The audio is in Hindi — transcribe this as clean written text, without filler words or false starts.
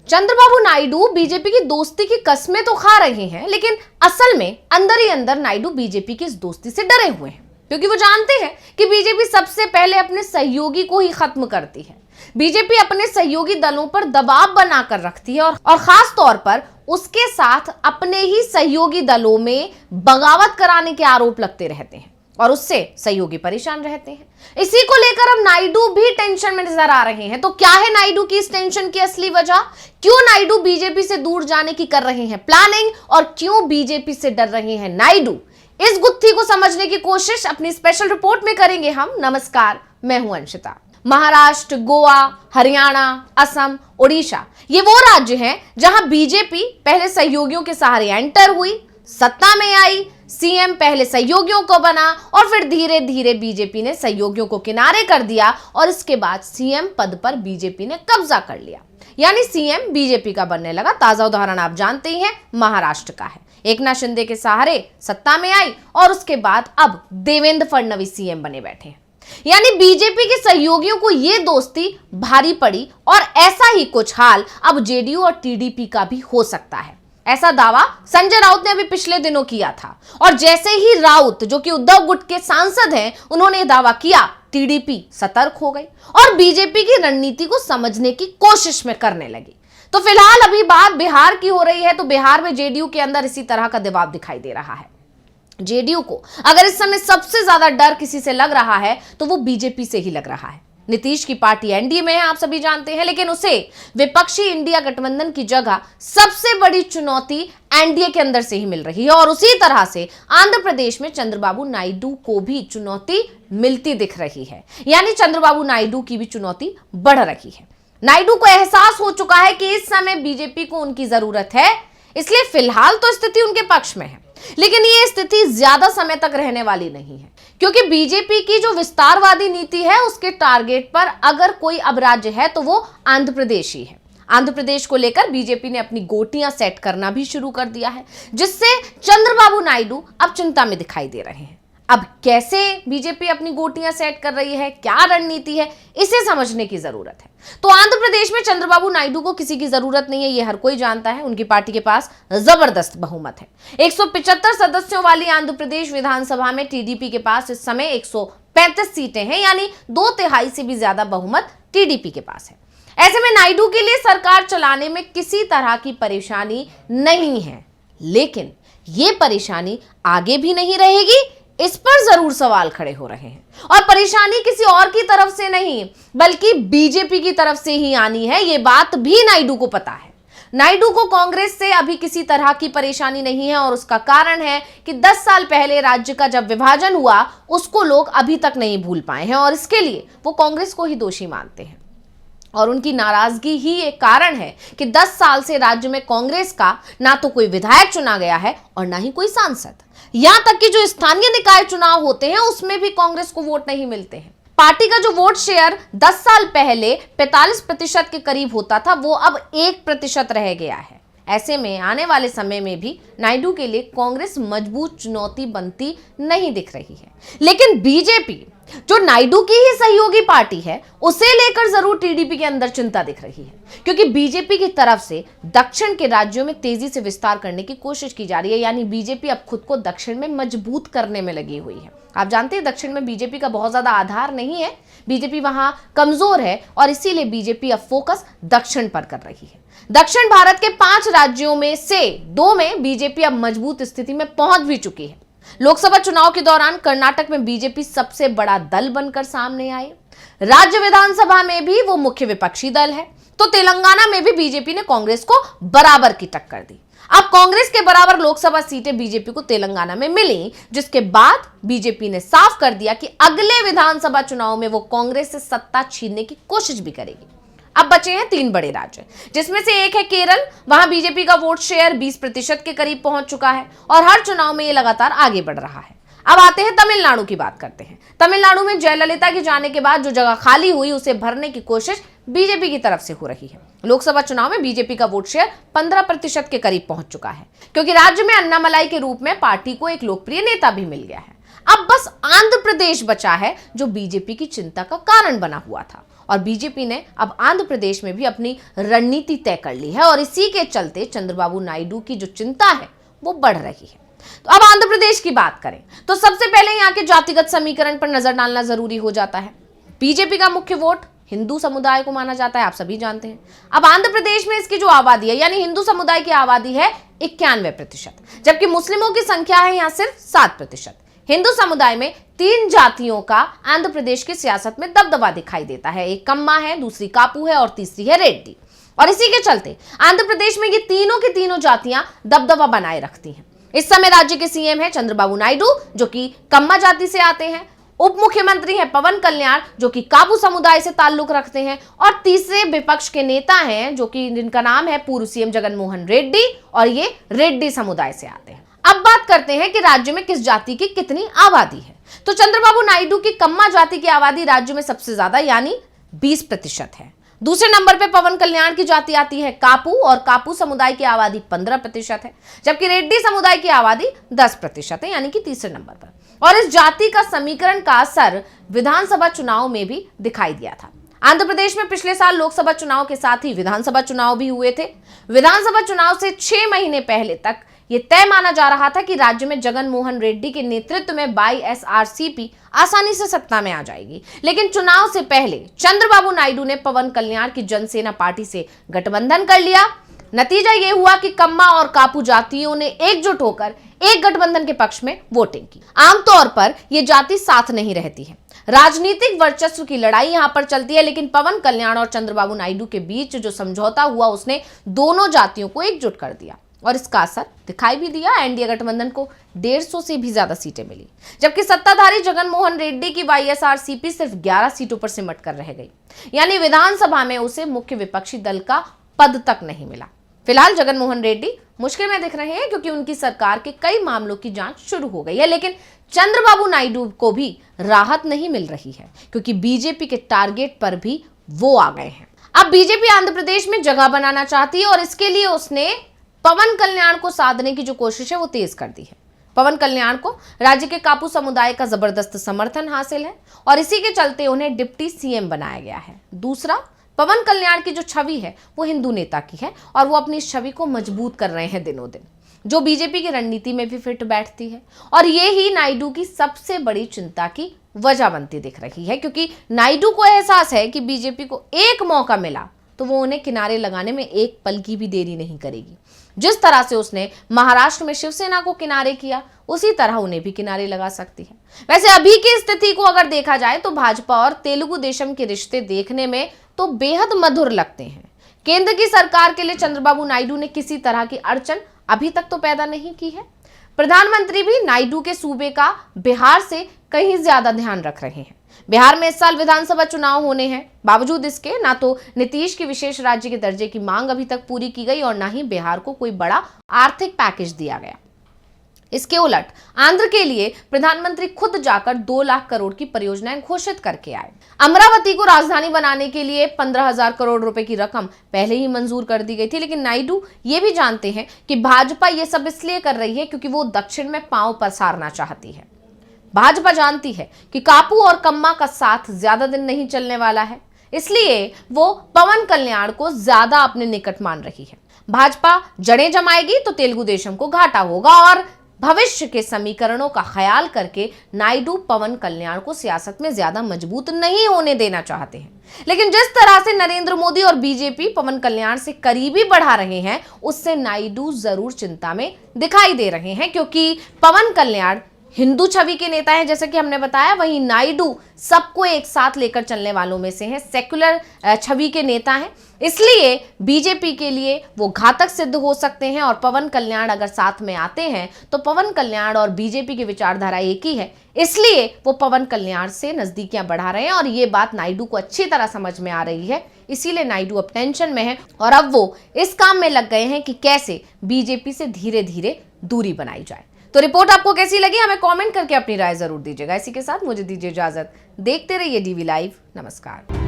चंद्रबाबू नायडू बीजेपी की दोस्ती की कस्में तो खा रहे हैं, लेकिन असल में अंदर ही अंदर नायडू बीजेपी की इस दोस्ती से डरे हुए हैं, क्योंकि वो जानते हैं कि बीजेपी सबसे पहले अपने सहयोगी को ही खत्म करती है। बीजेपी अपने सहयोगी दलों पर दबाव बनाकर रखती है और खास तौर पर उसके साथ अपने ही सहयोगी दलों में बगावत कराने के आरोप लगते रहते हैं और उससे सहयोगी परेशान रहते हैं। इसी को लेकर अब नायडू भी टेंशन में नजर आ रहे हैं। तो क्या है नायडू की इस टेंशन की असली वजह? क्यों नायडू बीजेपी से दूर जाने की कर रहे हैं प्लानिंग और क्यों बीजेपी से डर रहे हैं नायडू? इस गुत्थी को समझने की कोशिश अपनी स्पेशल रिपोर्ट में करेंगे हम। नमस्कार, मैं हूं अंशिता। महाराष्ट्र, गोवा, हरियाणा, असम, ओडिशा, ये वो राज्य हैं जहां बीजेपी पहले सहयोगियों के सहारे एंटर हुई, सत्ता में आई, सीएम पहले सहयोगियों को बना और फिर धीरे धीरे बीजेपी ने सहयोगियों को किनारे कर दिया और इसके बाद सीएम पद पर बीजेपी ने कब्जा कर लिया, यानी सीएम बीजेपी का बनने लगा। ताजा उदाहरण आप जानते ही हैं, महाराष्ट्र का है। एकनाथ शिंदे के सहारे सत्ता में आई और उसके बाद अब देवेंद्र फडणवीस सीएम बने बैठे हैं। यानी बीजेपी के सहयोगियों को यह दोस्ती भारी पड़ी और ऐसा ही कुछ हाल अब जेडीयू और टीडीपी का भी हो सकता है। ऐसा दावा संजय राउत ने अभी पिछले दिनों किया था और जैसे ही राउत, जो कि उद्धव गुट के सांसद हैं, उन्होंने दावा किया, टीडीपी सतर्क हो गई और बीजेपी की रणनीति को समझने की कोशिश में करने लगी। तो फिलहाल अभी बात बिहार की हो रही है, तो बिहार में जेडीयू के अंदर इसी तरह का दबाव दिखाई दे रहा है। जेडीयू को अगर इस समय सबसे ज्यादा डर किसी से लग रहा है तो वो बीजेपी से ही लग रहा है। नीतीश की पार्टी एनडीए में है, आप सभी जानते हैं, लेकिन उसे विपक्षी इंडिया गठबंधन की जगह सबसे बड़ी चुनौती एनडीए के अंदर से ही मिल रही है और उसी तरह से आंध्र प्रदेश में चंद्रबाबू नायडू को भी चुनौती मिलती दिख रही है। यानी चंद्रबाबू नायडू की भी चुनौती बढ़ रही है। नायडू को एहसास हो चुका है कि इस समय बीजेपी को उनकी जरूरत है, इसलिए फिलहाल तो स्थिति उनके पक्ष में है, लेकिन ये स्थिति ज्यादा समय तक रहने वाली नहीं है, क्योंकि बीजेपी की जो विस्तारवादी नीति है उसके टारगेट पर अगर कोई अब राज्य है तो वो आंध्र प्रदेश ही है। आंध्र प्रदेश को लेकर बीजेपी ने अपनी गोटियां सेट करना भी शुरू कर दिया है, जिससे चंद्रबाबू नायडू अब चिंता में दिखाई दे रहे हैं। अब कैसे बीजेपी अपनी गोटियां सेट कर रही है, क्या रणनीति है, इसे समझने की जरूरत है। तो आंध्र प्रदेश में चंद्रबाबू नायडू को किसी की जरूरत नहीं है, ये हर कोई जानता है। उनकी पार्टी के पास जबरदस्त बहुमत है। 175 सदस्यों वाली आंध्र प्रदेश विधानसभा में टीडीपी के पास इस समय 135 सीटें हैं, यानी 2/3 से भी ज्यादा बहुमत टीडीपी के पास है। ऐसे में नायडू के लिए सरकार चलाने में किसी तरह की परेशानी नहीं है, लेकिन ये परेशानी आगे भी नहीं रहेगी, इस पर जरूर सवाल खड़े हो रहे हैं। और परेशानी किसी और की तरफ से नहीं बल्कि बीजेपी की तरफ से ही आनी है, यह बात भी नायडू को पता है। नायडू को कांग्रेस से अभी किसी तरह की परेशानी नहीं है और उसका कारण है कि 10 साल पहले राज्य का जब विभाजन हुआ उसको लोग अभी तक नहीं भूल पाए हैं और इसके लिए वो कांग्रेस को ही दोषी मानते हैं। और उनकी नाराजगी ही एक कारण है कि 10 साल से राज्य में कांग्रेस का ना तो कोई विधायक चुना गया है और ना ही कोई सांसद। यहां तक कि जो स्थानीय निकाय चुनाव होते हैं उसमें भी कांग्रेस को वोट नहीं मिलते हैं। पार्टी का जो वोट शेयर 10 साल पहले 45% के करीब होता था, वो अब 1% रह गया है। ऐसे में आने वाले समय में भी नायडू के लिए कांग्रेस मजबूत चुनौती बनती नहीं दिख रही है। लेकिन बीजेपी, जो नायडू की ही सहयोगी पार्टी है, उसे लेकर जरूर टीडीपी के अंदर चिंता दिख रही है, क्योंकि बीजेपी की तरफ से दक्षिण के राज्यों में तेजी से विस्तार करने की कोशिश की जा रही है। यानी बीजेपी अब खुद को दक्षिण में मजबूत करने में लगी हुई है। आप जानते हैं दक्षिण में बीजेपी का बहुत ज्यादा आधार नहीं है, बीजेपी वहां कमजोर है और इसीलिए बीजेपी अब फोकस दक्षिण पर कर रही है। दक्षिण भारत के 5 राज्यों में से 2 में बीजेपी अब मजबूत स्थिति में पहुंच भी चुकी है। लोकसभा चुनाव के दौरान कर्नाटक में बीजेपी सबसे बड़ा दल बनकर सामने आए। राज्य विधानसभा में भी वो मुख्य विपक्षी दल है। तो तेलंगाना में भी बीजेपी ने कांग्रेस को बराबर की टक्कर दी। अब कांग्रेस के बराबर लोकसभा सीटें बीजेपी को तेलंगाना में मिली, जिसके बाद बीजेपी ने साफ कर दिया कि अगले विधानसभा चुनाव में वो कांग्रेस से सत्ता छीनने की कोशिश भी करेगी। अब बचे हैं 3 बड़े राज्य, जिसमें से एक है केरल। वहां बीजेपी का वोट शेयर 20% के करीब पहुंच चुका है और हर चुनाव में ये लगातार आगे बढ़ रहा है। अब आते हैं तमिलनाडु की बात करते हैं। तमिलनाडु में जयललिता के जाने के बाद जो जगह खाली हुई उसे भरने की कोशिश बीजेपी की तरफ से हो रही है। लोकसभा चुनाव में बीजेपी का वोट शेयर 15% के करीब पहुंच चुका है, क्योंकि राज्य में अन्नामलाई के रूप में पार्टी को एक लोकप्रिय नेता भी मिल गया है। अब बस आंध्र प्रदेश बचा है जो बीजेपी की चिंता का कारण बना हुआ था और बीजेपी ने अब आंध्र प्रदेश में भी अपनी रणनीति तय कर ली है और इसी के चलते चंद्रबाबू नायडू की जो चिंता है वो बढ़ रही है। तो अब आंध्र प्रदेश की बात करें तो सबसे पहले यहाँ के जातिगत समीकरण पर नजर डालना जरूरी हो जाता है। बीजेपी का मुख्य वोट हिंदू समुदाय को माना जाता है, आप सभी जानते हैं। अब आंध्र प्रदेश में इसकी जो आबादी है यानी हिंदू समुदाय की आबादी है 91%, जबकि मुस्लिमों की संख्या है यहाँ सिर्फ 7%। हिंदू समुदाय में 3 जातियों का आंध्र प्रदेश की सियासत में दबदबा दिखाई देता है। एक कम्मा है, दूसरी कापू है और तीसरी है रेड्डी। और इसी के चलते आंध्र प्रदेश में ये तीनों की तीनों जातियां दबदबा बनाए रखती हैं। इस समय राज्य के सीएम है चंद्रबाबू नायडू जो कि कम्मा जाति से आते हैं। उप मुख्यमंत्री है पवन कल्याण जो कि कापू समुदाय से ताल्लुक रखते हैं और तीसरे विपक्ष के नेता हैं जो कि जिनका नाम है पूर्व सीएम जगनमोहन रेड्डी और ये रेड्डी समुदाय से आते हैं। अब बात करते हैं कि राज्य में किस जाति की कितनी आबादी है। तो चंद्रबाबू नायडू की कम्मा जाति की आबादी राज्य में सबसे ज्यादा यानी 20% है। दूसरे नंबर पे पवन कल्याण की जाति आती है कापू और कापू समुदाय की आबादी 15% है, जबकि रेड्डी समुदाय की आबादी 10% है यानी कि तीसरे नंबर पर। और इस जाति का समीकरण का असर विधानसभा चुनाव में भी दिखाई दिया था। आंध्र प्रदेश में पिछले साल लोकसभा चुनाव के साथ ही विधानसभा चुनाव भी हुए थे। विधानसभा चुनाव से 6 महीने पहले तक यह तय माना जा रहा था कि राज्य में जगनमोहन रेड्डी के नेतृत्व में YSRCP आसानी से सत्ता में आ जाएगी। लेकिन चुनाव से पहले चंद्रबाबू नायडू ने पवन कल्याण की जनसेना पार्टी से गठबंधन कर लिया। नतीजा यह हुआ कि कम्मा और कापू जातियों ने एकजुट होकर एक गठबंधन के पक्ष में वोटिंग की। आमतौर पर यह जाति साथ नहीं रहती है, राजनीतिक वर्चस्व की लड़ाई यहां पर चलती है, लेकिन पवन कल्याण और चंद्रबाबू नायडू के बीच जो समझौता हुआ उसने दोनों जातियों को एकजुट कर दिया और इसका असर दिखाई भी दिया। एनडीए गठबंधन को 150 से भी ज्यादा सीटें मिली, जबकि सत्ताधारी जगनमोहन रेड्डी की YSRCP सिर्फ 11 सीटों पर सिमट कर रह गई, यानी विधानसभा में उसे मुख्य विपक्षी दल का पद तक नहीं मिला। फिलहाल जगनमोहन रेड्डी मुश्किल में दिख रहे हैं क्योंकि उनकी सरकार के कई मामलों की जांच शुरू हो गई है, लेकिन चंद्रबाबू नायडू को भी राहत नहीं मिल रही है क्योंकि बीजेपी के टारगेट पर भी वो आ गए हैं। अब बीजेपी आंध्र प्रदेश में जगह बनाना चाहती है और इसके लिए उसने पवन कल्याण को साधने की जो कोशिश है वो तेज कर दी है। पवन कल्याण को राज्य के कापू समुदाय का जबरदस्त समर्थन हासिल है और इसी के चलते उन्हें डिप्टी सीएम बनाया गया है। दूसरा, पवन कल्याण की जो छवि है वो हिंदू नेता की है और वो अपनी छवि को मजबूत कर रहे हैं दिनों दिन, जो बीजेपी की रणनीति में भी फिट बैठती है। और ये ही नायडू की सबसे बड़ी चिंता की वजह बनती दिख रही है क्योंकि नायडू को एहसास है कि बीजेपी को एक मौका मिला तो वो उन्हें किनारे लगाने में एक पल की भी देरी नहीं करेगी। जिस तरह से उसने महाराष्ट्र में शिवसेना को किनारे किया उसी तरह उन्हें भी किनारे लगा सकती है। वैसे अभी की स्थिति को अगर देखा जाए तो भाजपा और तेलुगु देशम के रिश्ते देखने में तो बेहद मधुर लगते हैं। केंद्र की सरकार के लिए चंद्रबाबू नायडू ने किसी तरह की अड़चन अभी तक तो पैदा नहीं की है। प्रधानमंत्री भी नायडू के सूबे का बिहार से कहीं ज्यादा ध्यान रख रहे हैं। बिहार में इस साल विधानसभा चुनाव होने हैं, बावजूद इसके ना तो नीतीश की विशेष राज्य के दर्जे की मांग अभी तक पूरी की गई और ना ही बिहार को कोई बड़ा आर्थिक पैकेज दिया गया। इसके उलट आंध्र के लिए प्रधानमंत्री खुद जाकर 2 लाख करोड़ की परियोजनाएं घोषित करके आए। अमरावती को राजधानी बनाने के लिए 15,000 करोड़ रुपए की रकम पहले ही मंजूर कर दी गई थी, लेकिन नायडू ये भी जानते हैं कि भाजपा ये सब इसलिए कर रही है क्योंकि वो दक्षिण में पांव पसारना चाहती है। भाजपा जानती है कि कापू और कम्मा का साथ ज्यादा दिन नहीं चलने वाला है, इसलिए वो पवन कल्याण को ज्यादा अपने निकट मान रही है। भाजपा जड़ें जमाएगी तो तेलुगु देशम को घाटा होगा और भविष्य के समीकरणों का ख्याल करके नायडू पवन कल्याण को सियासत में ज्यादा मजबूत नहीं होने देना चाहते हैं। लेकिन जिस तरह से नरेंद्र मोदी और बीजेपी पवन कल्याण से करीबी बढ़ा रहे हैं उससे नायडू जरूर चिंता में दिखाई दे रहे हैं, क्योंकि पवन कल्याण हिंदू छवि के नेता हैं जैसे कि हमने बताया, वहीं नायडू सबको एक साथ लेकर चलने वालों में से हैं, सेक्युलर छवि के नेता हैं। इसलिए बीजेपी के लिए वो घातक सिद्ध हो सकते हैं और पवन कल्याण अगर साथ में आते हैं तो पवन कल्याण और बीजेपी की विचारधारा एक ही है, इसलिए वो पवन कल्याण से नजदीकियां बढ़ा रहे हैं और ये बात नायडू को अच्छी तरह समझ में आ रही है। इसीलिए नायडू अब टेंशन में है और अब वो इस काम में लग गए हैं कि कैसे बीजेपी से धीरे धीरे दूरी बनाई जाए। तो रिपोर्ट आपको कैसी लगी हमें कमेंट करके अपनी राय जरूर दीजिएगा। इसी के साथ मुझे दीजिए इजाजत। देखते रहिए डीवी लाइव। नमस्कार।